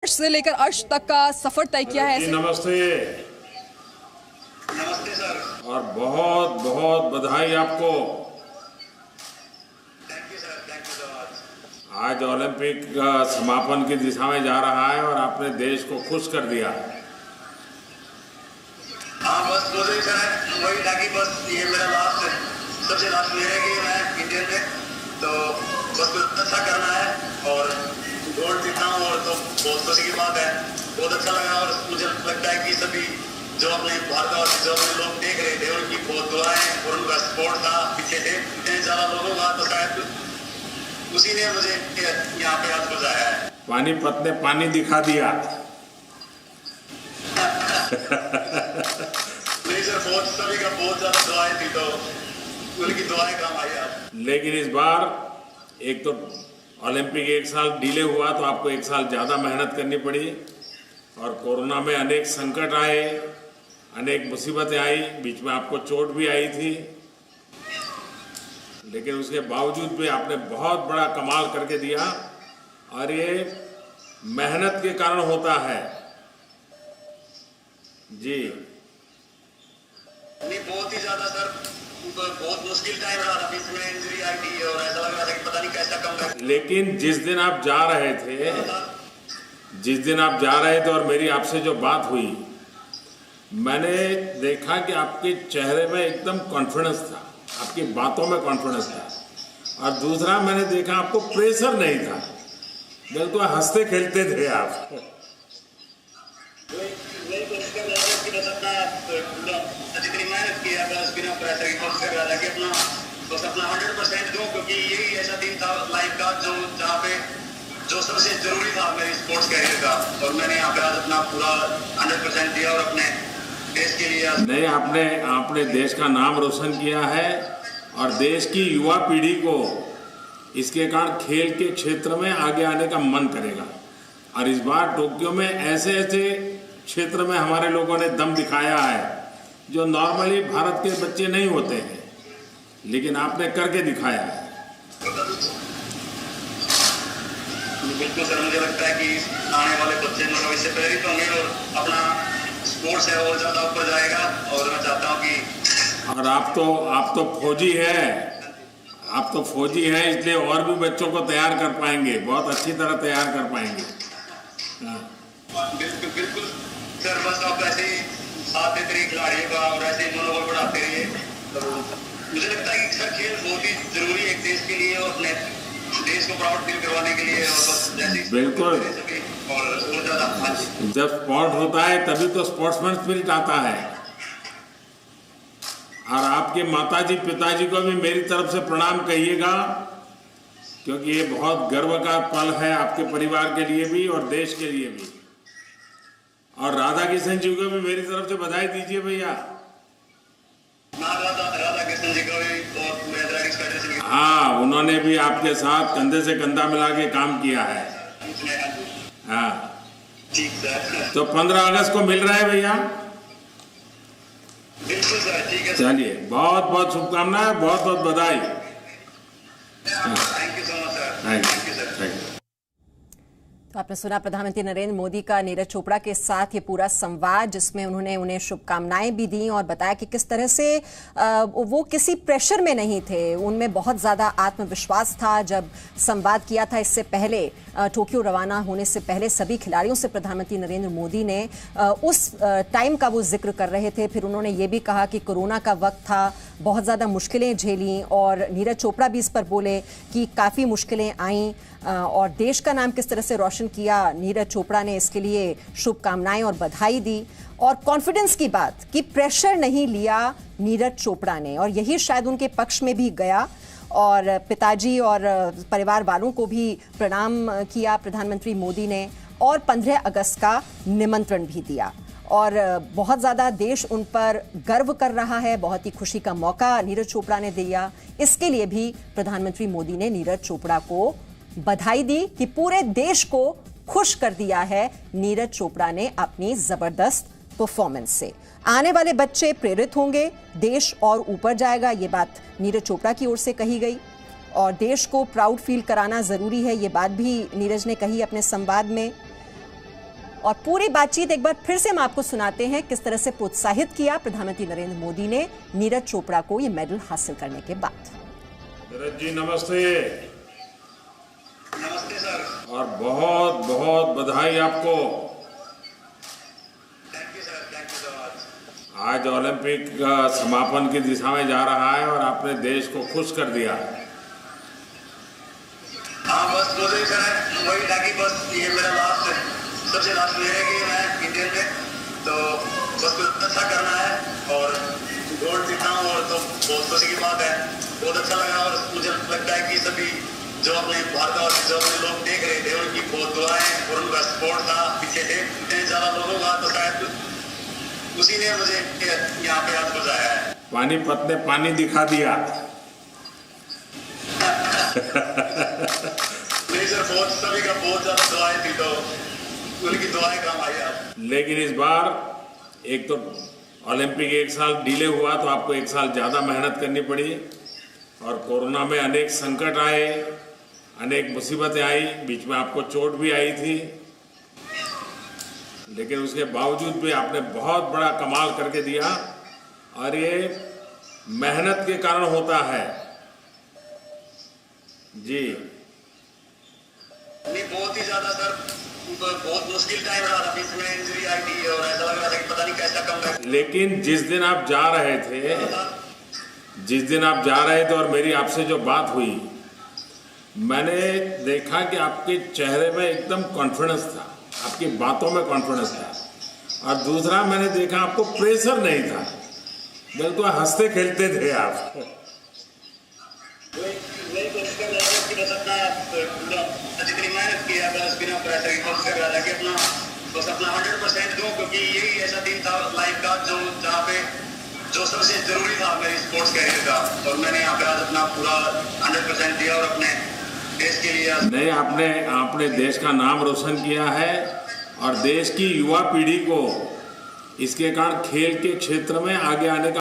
से लेकर अर्श तक का सफर तय किया है। नमस्ते। नमस्ते सर। और बहुत बहुत बधाई आपको। Thank you sir, thank you so much. आज ओलंपिक का समापन की दिशा में जा रहा है और आपने देश को खुश कर दिया। हाँ बस मुझे सर वही था कि बस ये मेरा सबसे लास्ट ईयर है कि मैं इंडियन में, तो बस कुछ अच्छा करना है और गोल्ड जीतना हूँ और तो बहुत खुशी की बात है। बहुत अच्छा लगा और मुझे लगता है कि सभी जो अपने भारत और जो अपने लोग देख रहे थे उनकी बहुत दुआएं और उनका सपोर्ट था पीछे से इतने ज़्यादा लोगों का, तो शायद उसी ने मुझे यहाँ पे आज पहुँचाया है। पानीपत ने पानी दिखा दिया। नहीं सर, बहुत सभी का बहुत ज़्यादा दुआएं थी, तो उनकी दुआएं काम आई आज। लेकिन इस बार एक तो ओलंपिक एक साल डिले हुआ तो आपको एक साल ज़्यादा मेहनत करनी पड़ी और कोरोना में अनेक संकट आए, अनेक मुसीबतें आई, बीच में आपको चोट भी आई थी, लेकिन उसके बावजूद भी आपने बहुत बड़ा कमाल करके दिया और ये मेहनत के कारण होता है। जी नहीं, बहुत ही ज़्यादा सर, बहुत मुश्किल टाइम रहा था, बीच में इंजरी आई थी और ऐसा लग रहा था कि पता नहीं कैसा कम। लेकिन जिस दिन आप जा रहे थे और मेरी आपसे जो बात हुई, मैंने देखा कि आपके चेहरे में एकदम कॉन्फिडेंस था, आपकी बातों में कॉन्फिडेंस था और दूसरा मैंने देखा आपको प्रेशर नहीं था, बिल्कुल हंसते खेलते थे आप। जितनी मेहनत की है बस बिना प्रेशर की कोशिश कर रहा था कि अपना 100% दूं, क्योंकि यही ऐसा दिन था लाइफ का जहाँ पे जो सबसे जरूरी था मेरी स्पोर्ट्स कैरियर का, और मैंने यहाँ पे आज अपना पूरा 100% दिया और अपने देश के लिए। नहीं, आपने देश का नाम रोशन किया है और देश की युवा पीढ़ी को इसके कारण खेल के क्षेत्र में आगे आने का मन करेगा और इस बार टोक्यो में ऐसे ऐसे क्षेत्र में हमारे लोगों ने दम दिखाया है जो नॉर्मली भारत के बच्चे नहीं होते हैं, लेकिन आपने करके दिखाया है। बिल्कुल सर, मुझे लगता है कि आने वाले बच्चे इससे प्रेरित होंगे और अपना स्पोर्ट्स है और ज़्यादा ऊपर जाएगा। और मैं चाहता हूँ कि और आप तो फौजी हैं, इसलिए और भी बच्चों को तैयार कर पाएंगे, बहुत अच्छी तरह तैयार कर पाएंगे। बिल्कुल बिल्कुल सर, बस आप ऐसे ही साथ देते रहिए खिलाड़ियों का और ऐसे ही मनोबल बढ़ाते रहिए। तो मुझे लगता है कि सर खेल बहुत ही जरूरी है एक देश के लिए और अपने देश को प्राउड फील करवाने के लिए। और बस जैसे बिल्कुल, और ज़्यादा जब स्पोर्ट होता है तभी तो स्पोर्ट्समैन स्पिरिट आता है। और आपके माताजी पिताजी को भी मेरी तरफ से प्रणाम कहिएगा, क्योंकि ये बहुत गर्व का पल है आपके परिवार के लिए भी और देश के लिए भी। और राधा किशन जी को भी मेरी तरफ से बधाई दीजिए भैया। राधा किशन जी को भी और पूरे एथलेटिक्स फेडरेशन के। हाँ, उन्होंने भी आपके साथ कंधे से कंधा मिला के काम किया है। हाँ ठीक सर। तो 15 अगस्त को मिल रहा है भैया। बिल्कुल सर, ठीक है। चलिए, बहुत बहुत शुभकामनाएं, बहुत बहुत बधाई। Thank you so much sir. Thank thank you sir. You. तो आपने सुना प्रधानमंत्री नरेंद्र मोदी का नीरज चोपड़ा के साथ ये पूरा संवाद, जिसमें उन्होंने उन्हें शुभकामनाएं भी दी और बताया कि किस तरह से वो किसी प्रेशर में नहीं थे, उनमें बहुत ज़्यादा आत्मविश्वास था। जब संवाद किया था इससे पहले, टोक्यो रवाना होने से पहले सभी खिलाड़ियों से प्रधानमंत्री नरेंद्र मोदी ने उस टाइम का वो जिक्र कर रहे थे। फिर उन्होंने ये भी कहा कि कोरोना का वक्त था, बहुत ज़्यादा मुश्किलें झेली और नीरज चोपड़ा भी इस पर बोले कि काफ़ी मुश्किलें आईं और देश का नाम किस तरह से रोशन किया नीरज चोपड़ा ने, इसके लिए शुभकामनाएं और बधाई दी। और कॉन्फिडेंस की बात कि प्रेशर नहीं लिया नीरज चोपड़ा ने, और यही शायद उनके पक्ष में भी गया। और पिताजी और परिवार वालों को भी प्रणाम किया प्रधानमंत्री मोदी ने और 15 अगस्त का निमंत्रण भी दिया और बहुत ज़्यादा देश उन पर गर्व कर रहा है। बहुत ही खुशी का मौका नीरज चोपड़ा ने दिया, इसके लिए भी प्रधानमंत्री मोदी ने नीरज चोपड़ा को बधाई दी कि पूरे देश को खुश कर दिया है नीरज चोपड़ा ने अपनी जबरदस्त परफॉर्मेंस से। आने वाले बच्चे प्रेरित होंगे, देश और ऊपर जाएगा, ये बात नीरज चोपड़ा की ओर से कही गई। और देश को प्राउड फील कराना जरूरी है, ये बात भी नीरज ने कही अपने संवाद में। और पूरी बातचीत एक बार फिर से हम आपको सुनाते हैं किस तरह से प्रोत्साहित किया प्रधानमंत्री नरेंद्र मोदी ने नीरज चोपड़ा को ये मेडल हासिल करने के बाद। नीरज जी नमस्ते। नमस्ते सर। और बहुत बहुत बधाई आपको। Thank you sir, thank you so much. आज ओलंपिक का समापन की दिशा में जा रहा है और आपने देश को खुश कर दिया। हाँ बस मुझे सर वही था कि बस ये मेरा सबसे लास्ट मेरे गेम है इंडियन में, तो बस कुछ अच्छा करना है और गोल्ड जीतना हूँ और तो बहुत खुशी की बात है। बहुत अच्छा लगा और मुझे लगता है कि सभी जो अपने भारत जो अपने लोग देख रहे थे उनकी बहुत दुआएं और उनका सपोर्ट था पीछे से इतने ज़्यादा लोगों का, तो शायद उसी ने मुझे यहाँ पे आज पहुँचाया है। पानीपत ने पानी दिखा दिया। नहीं सर, बहुत सभी का बहुत ज़्यादा दुआएं थी, तो उनकी दुआएं काम आई आज। लेकिन इस बार एक तो ओलंपिक एक साल डिले हुआ तो आपको एक साल ज़्यादा मेहनत करनी पड़ी और कोरोना में अनेक संकट आए, अनेक मुसीबतें आई, बीच में आपको चोट भी आई थी, लेकिन उसके बावजूद भी आपने बहुत बड़ा कमाल करके दिया और ये मेहनत के कारण होता है जी। नहीं बहुत ही ज़्यादा सर, बहुत मुश्किल टाइम रहा था, बीच में इंजरी आई थी और ऐसा लग रहा था कि पता नहीं कैसा कम है। लेकिन जिस दिन आप जा रहे थे और मेरी आपसे जो बात हुई, मैंने देखा कि आपके चेहरे में एकदम कॉन्फिडेंस था, आपकी बातों में कॉन्फिडेंस था और दूसरा मैंने देखा आपको प्रेशर नहीं था, बिल्कुल हंसते खेलते थे आप। जितनी मेहनत की है बस बिना प्रेशर की कोशिश कर रहा था कि अपना 100% दूं, क्योंकि यही ऐसा दिन था लाइफ का जहाँ पे जो सबसे जरूरी था मेरी स्पोर्ट्स कैरियर का, और मैंने यहाँ पे आज अपना पूरा 100% दिया और अपने देश के लिए नहीं, आपने देश का नाम रोशन किया है और देश की युवा पीढ़ी को इसके कारण खेल के क्षेत्र में आगे आने का